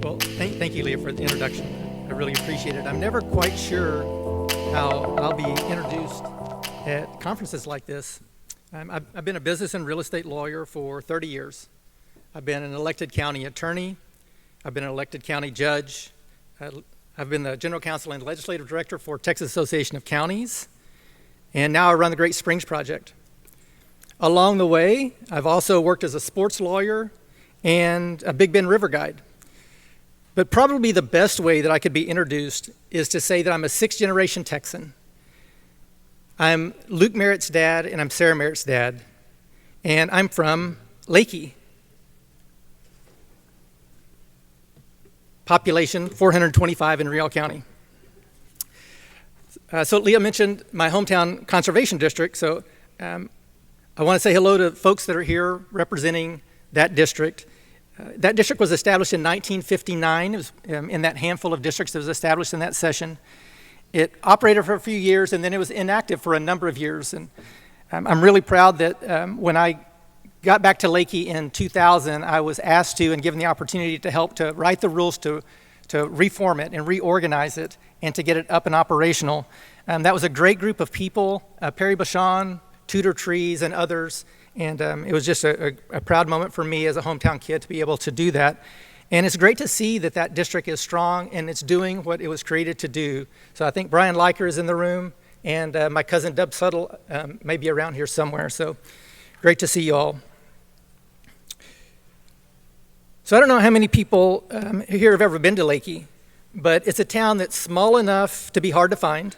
Well, thank you, Leah, for the introduction. I really appreciate it. I'm never quite sure how I'll be introduced at conferences like this. I've been a business and real estate lawyer for 30 years. I've been an elected county attorney. I've been an elected county judge. I've been the general counsel and legislative director for Texas Association of Counties. And now I run the Great Springs Project. Along the way, I've also worked as a sports lawyer and a Big Bend River guide. But probably the best way that I could be introduced is to say that I'm a sixth-generation Texan. I'm Luke Merritt's dad, and I'm Sarah Merritt's dad. And I'm from Leakey. Population 425 in Riel County. So Leah mentioned my hometown conservation district, so I want to say hello to folks that are here representing that district. That district was established in 1959. It was in that handful of districts that was established in that session. It operated for a few years, and then it was inactive for a number of years. And I'm really proud that when I got back to Leakey in 2000, I was asked to and given the opportunity to help to write the rules to reform it and reorganize it and to get it up and operational. That was a great group of people, Perry Bashan, Tudor Trees, and others. And it was just a proud moment for me as a hometown kid to be able to do that. And it's great to see that that district is strong and it's doing what it was created to do. So I think Brian Leiker is in the room, and my cousin Dub Suttle may be around here somewhere. So great to see you all. So I don't know how many people here have ever been to Leakey, but it's a town that's small enough to be hard to find,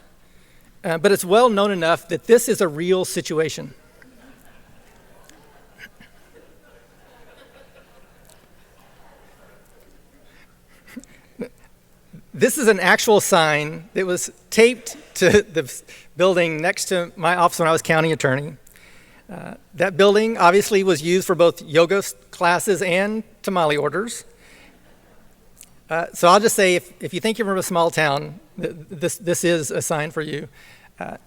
but it's well known enough that this is a real situation. This is an actual sign that was taped to the building next to my office when I was county attorney. That building obviously was used for both yoga classes and tamale orders. So I'll just say, if you think you're from a small town, this is a sign for you.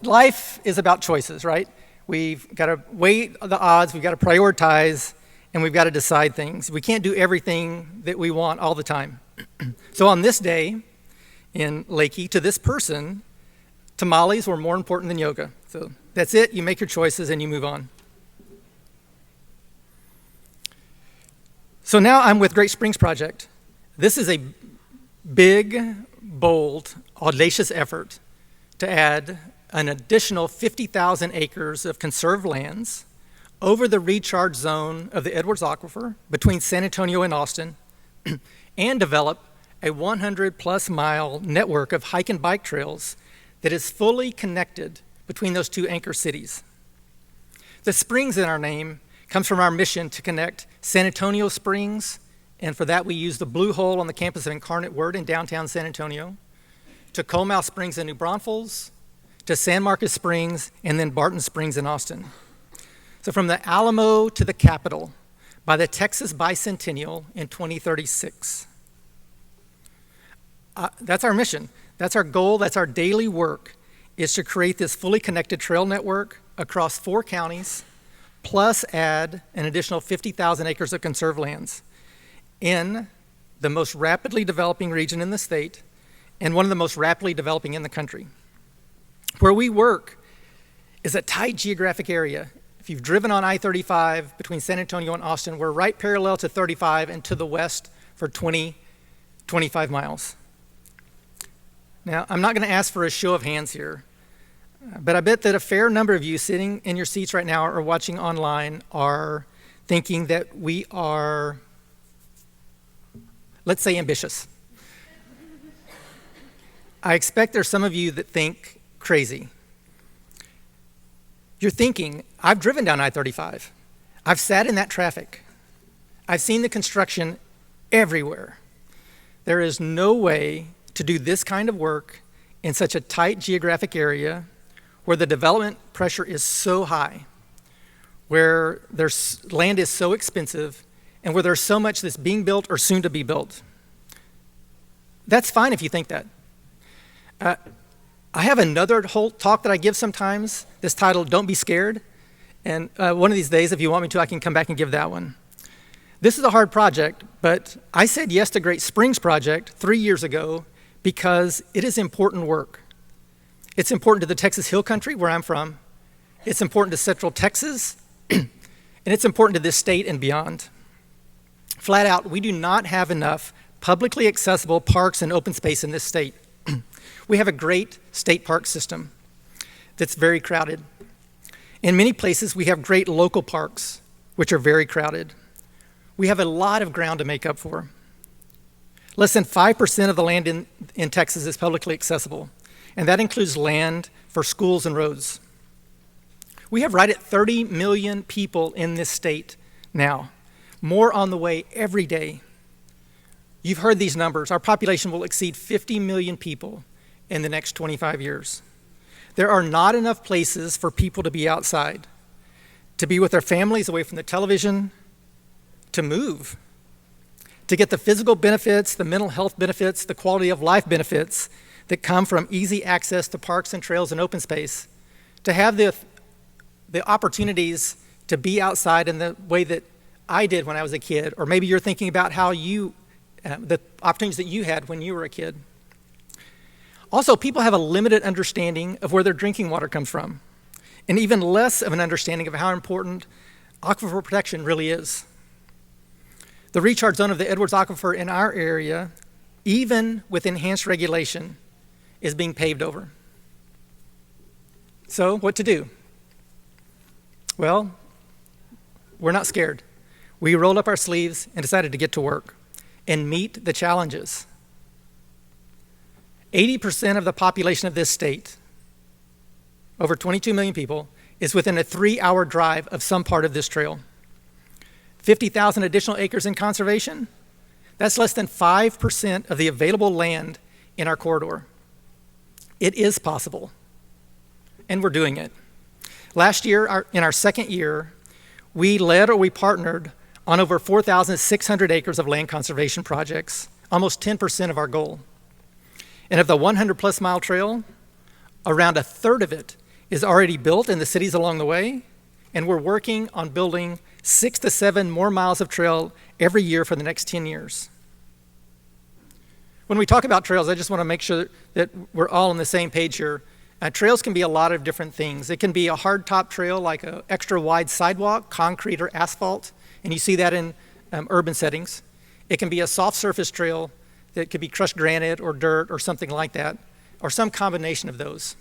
Life is about choices, right? We've got to weigh the odds, we've got to prioritize, and we've got to decide things. We can't do everything that we want all the time. So on this day in Leakey, to this person, tamales were more important than yoga. So that's it, you make your choices and you move on. So now I'm with Great Springs Project. This is a big, bold, audacious effort to add an additional 50,000 acres of conserved lands over the recharge zone of the Edwards Aquifer between San Antonio and Austin and develop a 100-plus mile network of hike and bike trails that is fully connected between those two anchor cities. The springs in our name comes from our mission to connect San Antonio Springs, and for that we use the Blue Hole on the campus of Incarnate Word in downtown San Antonio, to Coalmouth Springs in New Braunfels, to San Marcos Springs, and then Barton Springs in Austin. So from the Alamo to the Capitol, by the Texas Bicentennial in 2036. That's our mission. That's our goal. That's our daily work, is to create this fully connected trail network across 4 counties, plus add an additional 50,000 acres of conserved lands in the most rapidly developing region in the state and one of the most rapidly developing in the country. Where we work is a tight geographic area. If you've driven on I-35 between San Antonio and Austin, we're right parallel to 35 and to the west for 25 miles. Now, I'm not going to ask for a show of hands here, but I bet that a fair number of you sitting in your seats right now or watching online are thinking that we are, let's say, ambitious. I expect there's some of you that think crazy. You're thinking, I've driven down I-35. I've sat in that traffic. I've seen the construction everywhere. There is no way to do this kind of work in such a tight geographic area where the development pressure is so high, where there's land is so expensive, and where there's so much that's being built or soon to be built. That's fine if you think that. I have another whole talk that I give sometimes that's titled, Don't Be Scared. And one of these days, if you want me to, I can come back and give that one. This is a hard project, but I said yes to Great Springs project 3 years ago because it is important work. It's important to the Texas Hill Country, where I'm from. It's important to Central Texas, and it's important to this state and beyond. Flat out, we do not have enough publicly accessible parks and open space in this state. We have a great state park system that's very crowded. In many places, we have great local parks, which are very crowded. We have a lot of ground to make up for. Less than 5% of the land in Texas is publicly accessible, and that includes land for schools and roads. We have right at 30 million people in this state now, more on the way every day. You've heard these numbers. Our population will exceed 50 million people in the next 25 years. There are not enough places for people to be outside, to be with their families away from the television, to move, to get the physical benefits, the mental health benefits, the quality of life benefits that come from easy access to parks and trails and open space, to have the opportunities to be outside in the way that I did when I was a kid, or maybe you're thinking about how the opportunities that you had when you were a kid. Also, people have a limited understanding of where their drinking water comes from, and even less of an understanding of how important aquifer protection really is. The recharge zone of the Edwards Aquifer in our area, even with enhanced regulation, is being paved over. So, what to do? Well, we're not scared. We rolled up our sleeves and decided to get to work and meet the challenges. 80% of the population of this state, over 22 million people, is within a 3-hour drive of some part of this trail. 50,000 additional acres in conservation, that's less than 5% of the available land in our corridor. It is possible, and we're doing it. Last year, in our second year, we led or we partnered on over 4,600 acres of land conservation projects, almost 10% of our goal. And of the 100-plus mile trail, around a third of it is already built in the cities along the way, and we're working on building 6 to 7 more miles of trail every year for the next 10 years. When we talk about trails, I just want to make sure that we're all on the same page here. Trails can be a lot of different things. It can be a hard-top trail like an extra wide sidewalk, concrete or asphalt, and you see that in urban settings. It can be a soft surface trail that could be crushed granite or dirt or something like that, or some combination of those.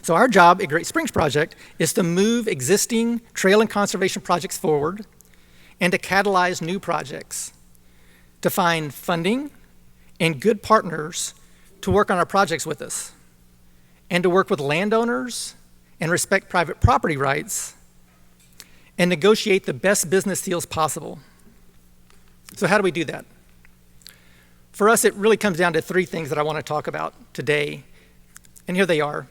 So our job at Great Springs Project is to move existing trail and conservation projects forward and to catalyze new projects, to find funding and good partners to work on our projects with us, and to work with landowners and respect private property rights and negotiate the best business deals possible. So how do we do that? For us, it really comes down to 3 things that I want to talk about today, and here they are.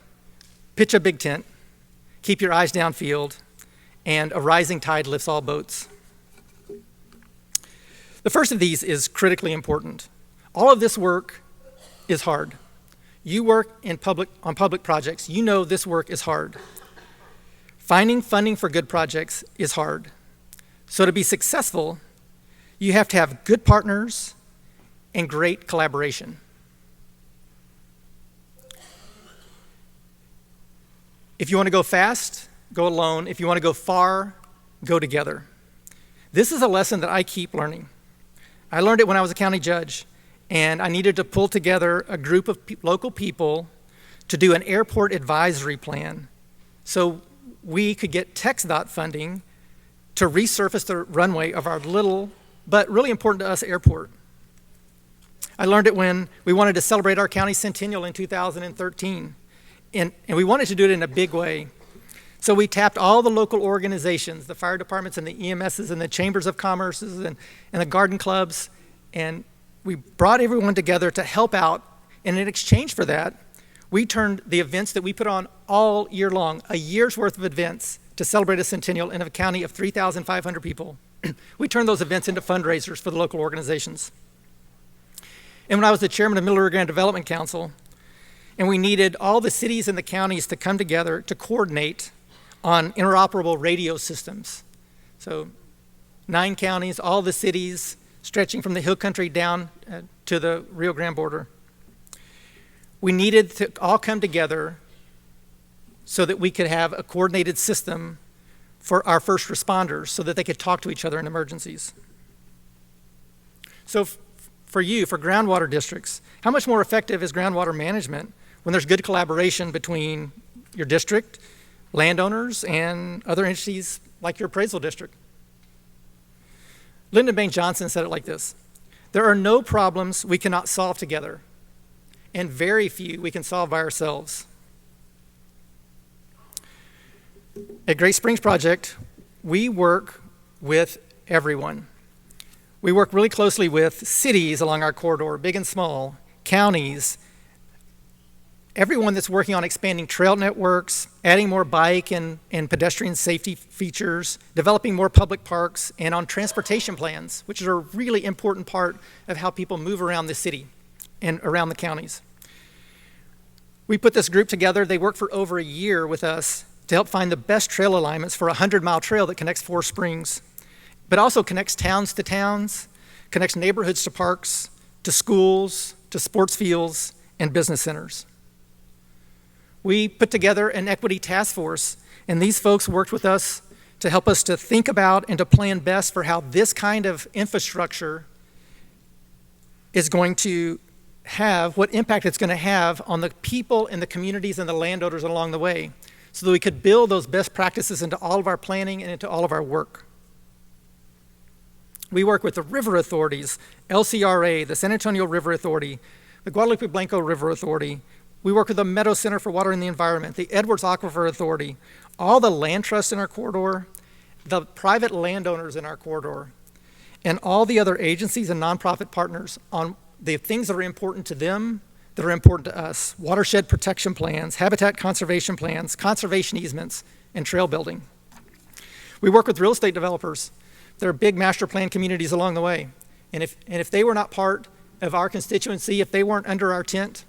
Pitch a big tent, keep your eyes downfield, and a rising tide lifts all boats. The first of these is critically important. All of this work is hard. You work on public projects. You know this work is hard. Finding funding for good projects is hard. So to be successful, you have to have good partners and great collaboration. If you want to go fast, go alone. If you want to go far, go together. This is a lesson that I keep learning. I learned it when I was a county judge, and I needed to pull together a group of local people to do an airport advisory plan so we could get TxDOT funding to resurface the runway of our little, but really important to us, airport. I learned it when we wanted to celebrate our county centennial in 2013, and we wanted to do it in a big way. So we tapped all the local organizations, the fire departments and the EMSs and the chambers of commerce and the garden clubs, and we brought everyone together to help out, and in exchange for that, we turned the events that we put on all year long, a year's worth of events to celebrate a centennial in a county of 3,500 people. We turned those events into fundraisers for the local organizations. And when I was the chairman of Middle Rio Grande Development Council, and we needed all the cities and the counties to come together to coordinate on interoperable radio systems. So 9 counties, all the cities stretching from the hill country down to the Rio Grande border. We needed to all come together so that we could have a coordinated system for our first responders so that they could talk to each other in emergencies. So for you, for groundwater districts, how much more effective is groundwater management when there's good collaboration between your district, landowners, and other entities like your appraisal district? Lyndon Baines Johnson said it like this: there are no problems we cannot solve together, and very few we can solve by ourselves. At Great Springs Project, we work with everyone. We work really closely with cities along our corridor, big and small, counties, everyone that's working on expanding trail networks, adding more bike and pedestrian safety features, developing more public parks, and on transportation plans, which is a really important part of how people move around the city and around the counties. We put this group together. They worked for over a year with us to help find the best trail alignments for a 100-mile trail that connects 4 springs, but also connects towns to towns, connects neighborhoods to parks, to schools, to sports fields, and business centers. We put together an equity task force, and these folks worked with us to help us to think about and to plan best for how this kind of infrastructure is going to have, what impact it's going to have on the people and the communities and the landowners along the way, so that we could build those best practices into all of our planning and into all of our work. We work with the river authorities, LCRA, the San Antonio River Authority, the Guadalupe Blanco River Authority. We work with the Meadow Center for Water and the Environment, the Edwards Aquifer Authority, all the land trusts in our corridor, the private landowners in our corridor, and all the other agencies and nonprofit partners on the things that are important to them, that are important to us: watershed protection plans, habitat conservation plans, conservation easements, and trail building. We work with real estate developers. There are big master plan communities along the way. And if they were not part of our constituency, if they weren't under our tent,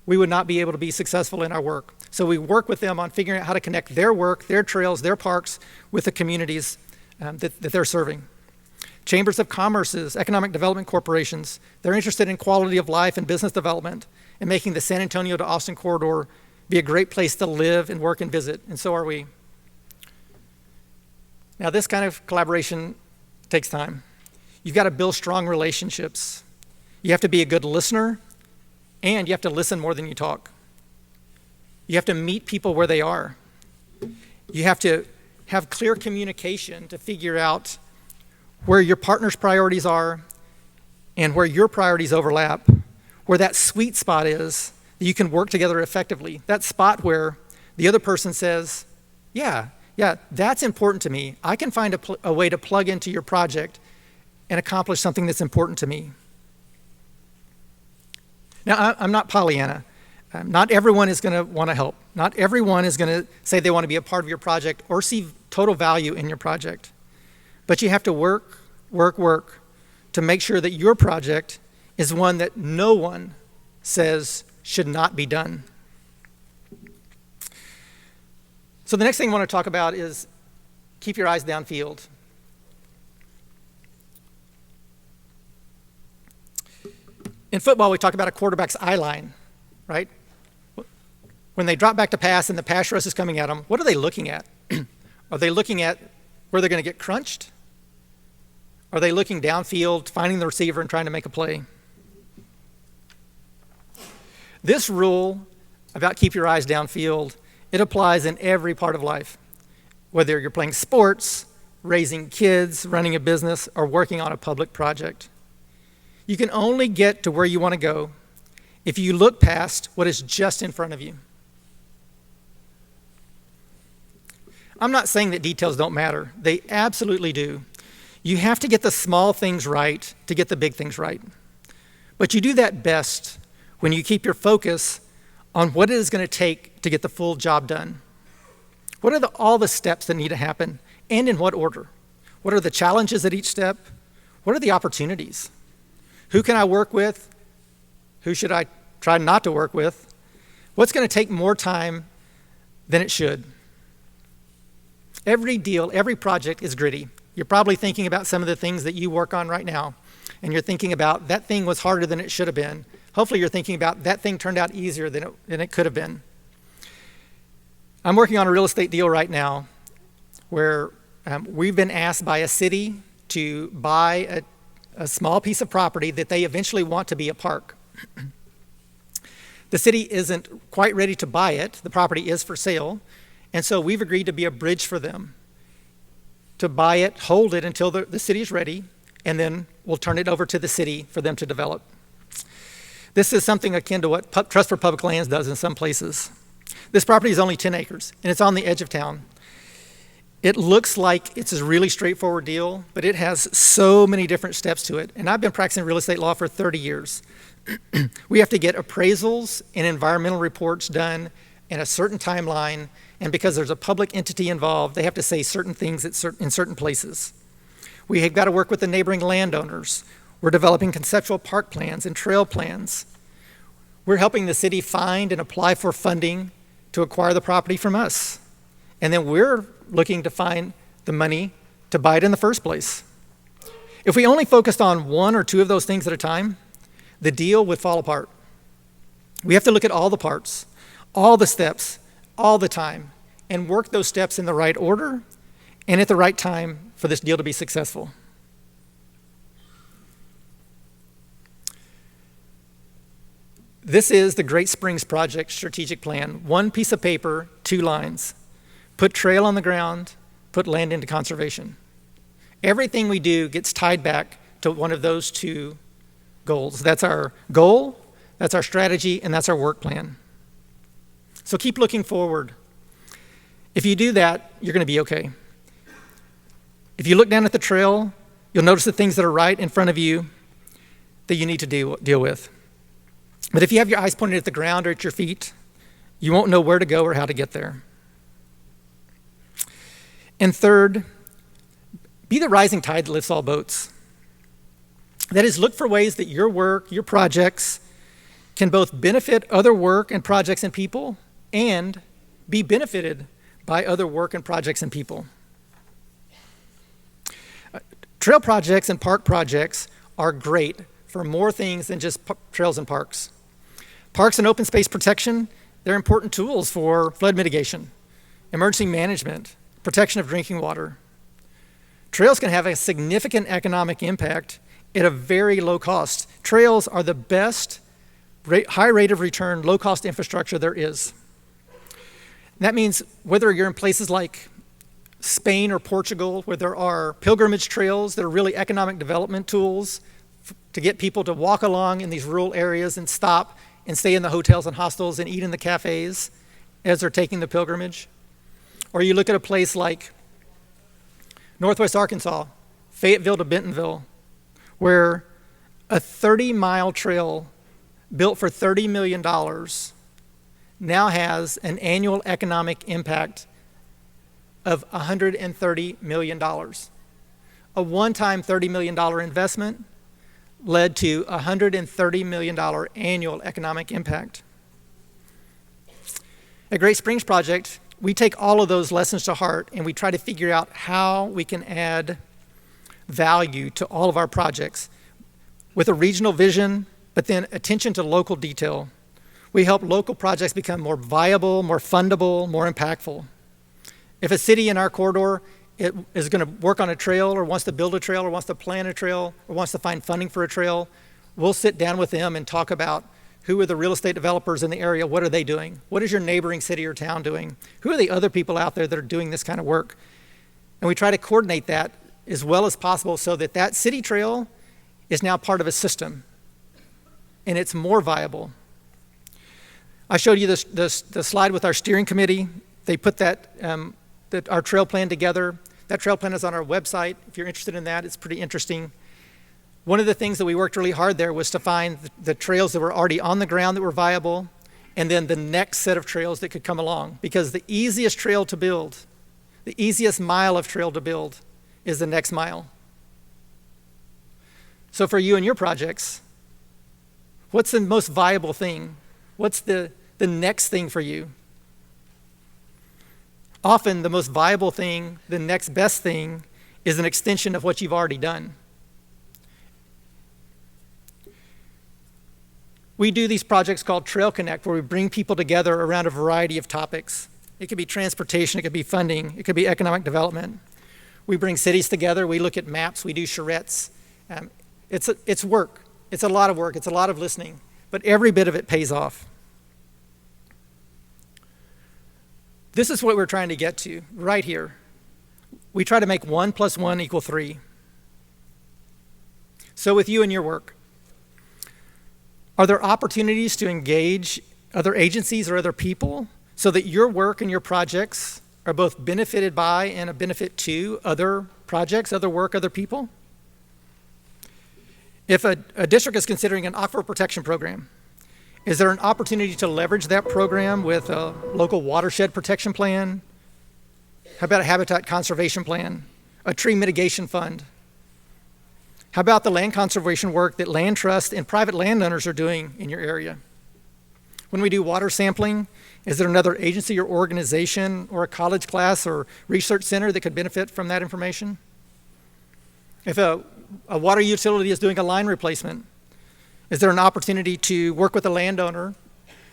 we would not be able to be successful in our work. So we work with them on figuring out how to connect their work, their trails, their parks with the communities that they're serving. Chambers of Commerce's, economic development corporations, they're interested in quality of life and business development and making the San Antonio to Austin corridor be a great place to live and work and visit, and so are we. Now, this kind of collaboration takes time. You've got to build strong relationships. You have to be a good listener, and you have to listen more than you talk. You have to meet people where they are. You have to have clear communication to figure out where your partner's priorities are and where your priorities overlap, where that sweet spot is that you can work together effectively. That spot where the other person says, yeah, that's important to me. I can find a way to plug into your project and accomplish something that's important to me. Now, I'm not Pollyanna. Not everyone is going to want to help. Not everyone is going to say they want to be a part of your project or see total value in your project. But you have to work to make sure that your project is one that no one says should not be done. So the next thing I want to talk about is keep your eyes downfield. In football, we talk about a quarterback's eye line, right? When they drop back to pass and the pass rush is coming at them, what are they looking at? Are they looking at where they're going to get crunched? Are they looking downfield, finding the receiver and trying to make a play? This rule about keep your eyes downfield, it applies in every part of life. Whether you're playing sports, raising kids, running a business, or working on a public project. You can only get to where you want to go if you look past what is just in front of you. I'm not saying that details don't matter. They absolutely do. You have to get the small things right to get the big things right. But you do that best when you keep your focus on what it is going to take to get the full job done. What are all the steps that need to happen, and in what order? What are the challenges at each step? What are the opportunities? Who can I work with? Who should I try not to work with? What's going to take more time than it should? Every deal, every project is gritty. You're probably thinking about some of the things that you work on right now, and you're thinking about that thing was harder than it should have been. Hopefully you're thinking about that thing turned out easier than it could have been. I'm working on a real estate deal right now where we've been asked by a city to buy a small piece of property that they eventually want to be a park. The city isn't quite ready to buy it. The property is for sale. And so we've agreed to be a bridge for them, to buy it, hold it until the city is ready, and then we'll turn it over to the city for them to develop. This is something akin to what Trust for Public Lands does in some places. This property is only 10 acres, and it's on the edge of town. It looks like it's a really straightforward deal, but it has so many different steps to it. And I've been practicing real estate law for 30 years. We have to get appraisals and environmental reports done in a certain timeline, and because there's a public entity involved, they have to say certain things in certain places. We have got to work with the neighboring landowners. We're developing conceptual park plans and trail plans. We're helping the city find and apply for funding to acquire the property from us. And then we're looking to find the money to buy it in the first place. If we only focused on one or two of those things at a time, the deal would fall apart. We have to look at all the parts, all the steps, all the time, and work those steps in the right order and at the right time for this deal to be successful. This is the Great Springs Project strategic plan. One piece of paper, 2 lines. Put trail on the ground, put land into conservation. Everything we do gets tied back to one of those 2 goals. That's our goal, that's our strategy, and that's our work plan. So keep looking forward. If you do that, you're going to be okay. If you look down at the trail, you'll notice the things that are right in front of you that you need to deal with. But if you have your eyes pointed at the ground or at your feet, you won't know where to go or how to get there. And third, be the rising tide that lifts all boats. That is, look for ways that your work, your projects, can both benefit other work and projects and people, and be benefited by other work and projects and people. Trail projects and park projects are great for more things than just trails and parks. Parks and open space protection, they're important tools for flood mitigation, emergency management, protection of drinking water. Trails can have a significant economic impact at a very low cost. Trails are the best high rate of return, low cost infrastructure there is. That means whether you're in places like Spain or Portugal, where there are pilgrimage trails that are really economic development tools to get people to walk along in these rural areas and stop and stay in the hotels and hostels and eat in the cafes as they're taking the pilgrimage. Or you look at a place like Northwest Arkansas, Fayetteville to Bentonville, where a 30-mile trail built for $30 million now has an annual economic impact of $130 million. A one-time $30 million investment led to $130 million annual economic impact. At Great Springs Project, we take all of those lessons to heart and we try to figure out how we can add value to all of our projects with a regional vision, but then attention to local detail. We help local projects become more viable, more fundable, more impactful. If a city in our corridor is going to work on a trail or wants to build a trail or wants to plan a trail or wants to find funding for a trail, we'll sit down with them and talk about who are the real estate developers in the area, what are they doing? What is your neighboring city or town doing? Who are the other people out there that are doing this kind of work? And we try to coordinate that as well as possible so that that city trail is now part of a system and it's more viable. I showed you the slide with our steering committee. They put our trail plan together. That trail plan is on our website. If you're interested in that, it's pretty interesting. One of the things that we worked really hard there was to find the trails that were already on the ground that were viable, and then the next set of trails that could come along. Because the easiest trail to build, the easiest mile of trail to build is the next mile. So for you and your projects, what's the most viable thing? What's the next thing for you? Often the most viable thing, the next best thing, is an extension of what you've already done. We do these projects called Trail Connect, where we bring people together around a variety of topics. It could be transportation, it could be funding, it could be economic development. We bring cities together, we look at maps, we do charrettes. It's work, it's a lot of work, it's a lot of listening, but every bit of it pays off. This is what we're trying to get to, right here. We try to make 1 + 1 = 3. So with you and your work, are there opportunities to engage other agencies or other people so that your work and your projects are both benefited by and a benefit to other projects, other work, other people? If a district is considering an aquifer protection program, is there an opportunity to leverage that program with a local watershed protection plan? How about a habitat conservation plan, a tree mitigation fund? How about the land conservation work that land trusts and private landowners are doing in your area? When we do water sampling, is there another agency or organization or a college class or research center that could benefit from that information? If a water utility is doing a line replacement, is there an opportunity to work with a landowner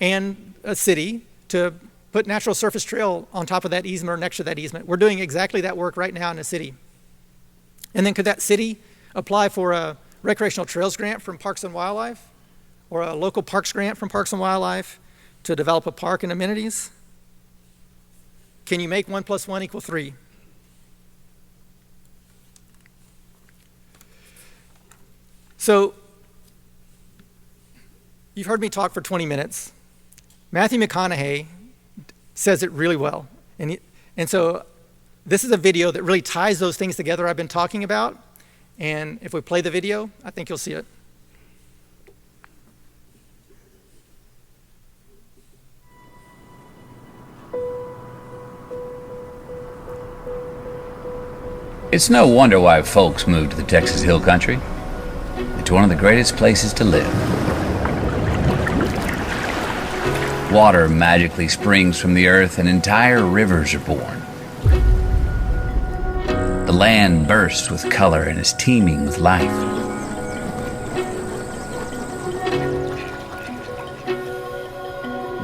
and a city to put natural surface trail on top of that easement or next to that easement? We're doing exactly that work right now in a city. And then could that city apply for a recreational trails grant from Parks and Wildlife or a local parks grant from Parks and Wildlife to develop a park and amenities? Can you make 1 + 1 = 3? So you've heard me talk for 20 minutes. Matthew McConaughey says it really well. And so this is a video that really ties those things together I've been talking about. And if we play the video, I think you'll see it. It's no wonder why folks move to the Texas Hill Country. It's one of the greatest places to live. Water magically springs from the earth and entire rivers are born. The land bursts with color and is teeming with life.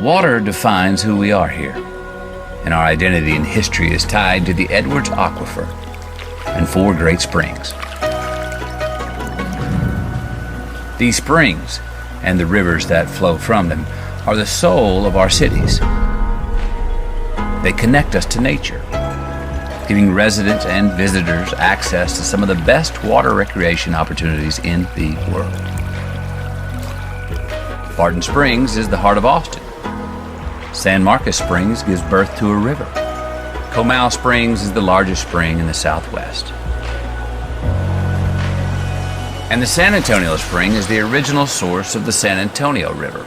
Water defines who we are here, and our identity and history is tied to the Edwards Aquifer and 4 great springs. These springs and the rivers that flow from them are the soul of our cities. They connect us to nature, giving residents and visitors access to some of the best water recreation opportunities in the world. Barton Springs is the heart of Austin. San Marcos Springs gives birth to a river. Comal Springs is the largest spring in the Southwest. And the San Antonio Spring is the original source of the San Antonio River.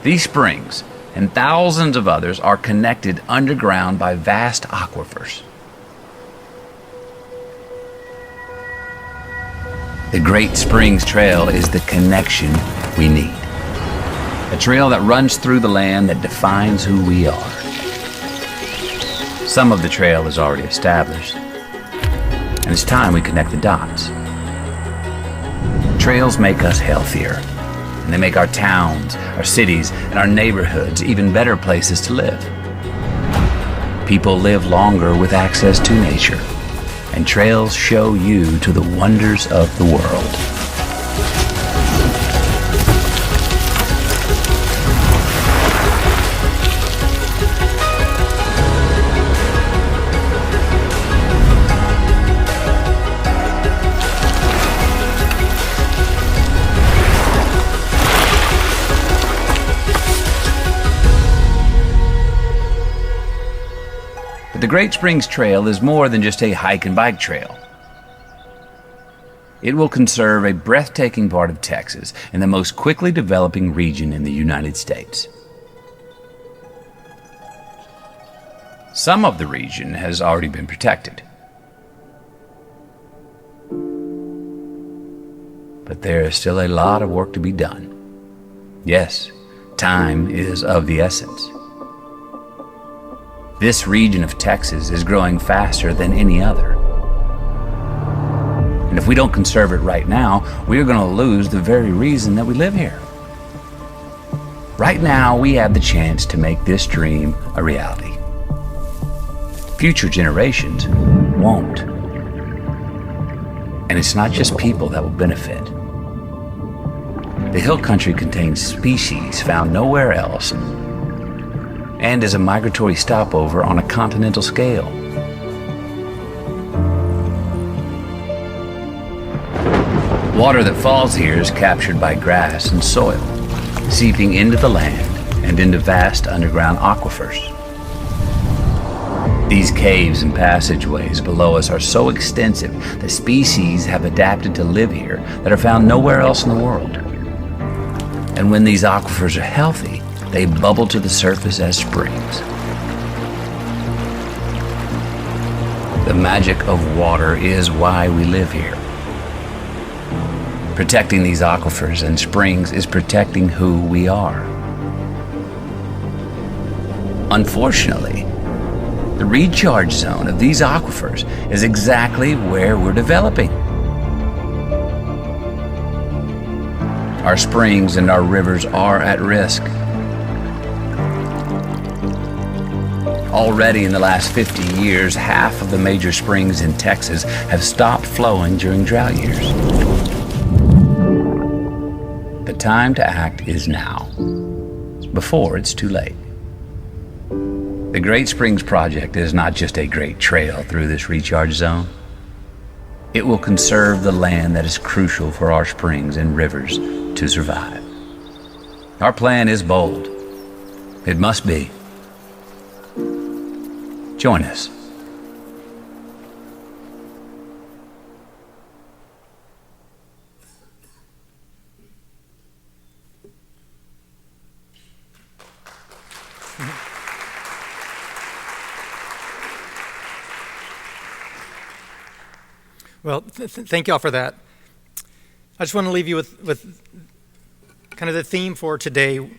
These springs and thousands of others are connected underground by vast aquifers. The Great Springs Trail is the connection we need. A trail that runs through the land that defines who we are. Some of the trail is already established, and it's time we connect the dots. Trails make us healthier, and they make our towns, our cities, and our neighborhoods even better places to live. People live longer with access to nature, and trails show you to the wonders of the world. The Great Springs Trail is more than just a hike and bike trail. It will conserve a breathtaking part of Texas and the most quickly developing region in the United States. Some of the region has already been protected. But there is still a lot of work to be done. Yes, time is of the essence. This region of Texas is growing faster than any other. And if we don't conserve it right now, we're going to lose the very reason that we live here. Right now, we have the chance to make this dream a reality. Future generations won't. And it's not just people that will benefit. The hill country contains species found nowhere else and is a migratory stopover on a continental scale. Water that falls here is captured by grass and soil, seeping into the land and into vast underground aquifers. These caves and passageways below us are so extensive that species have adapted to live here that are found nowhere else in the world. And when these aquifers are healthy, they bubble to the surface as springs. The magic of water is why we live here. Protecting these aquifers and springs is protecting who we are. Unfortunately, the recharge zone of these aquifers is exactly where we're developing. Our springs and our rivers are at risk. Already in the last 50 years, half of the major springs in Texas have stopped flowing during drought years. The time to act is now, before it's too late. The Great Springs Project is not just a great trail through this recharge zone. It will conserve the land that is crucial for our springs and rivers to survive. Our plan is bold. It must be. Join us. Well, thank y'all for that. I just want to leave you with kind of the theme for today.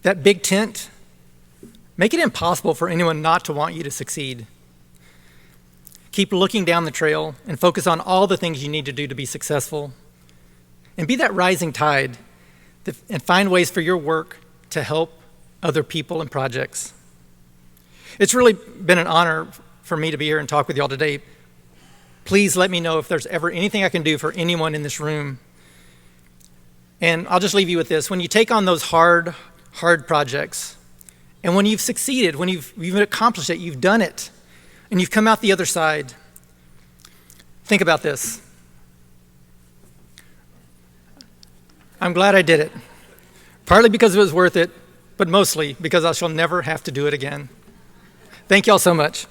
That big tent, make it impossible for anyone not to want you to succeed. Keep looking down the trail and focus on all the things you need to do to be successful. And be that rising tide and find ways for your work to help other people and projects. It's really been an honor for me to be here and talk with y'all today. Please let me know if there's ever anything I can do for anyone in this room. And I'll just leave you with this. When you take on those hard projects, and when you've succeeded, when you've accomplished it, you've done it, and you've come out the other side, think about this. I'm glad I did it. Partly because it was worth it, but mostly because I shall never have to do it again. Thank y'all so much.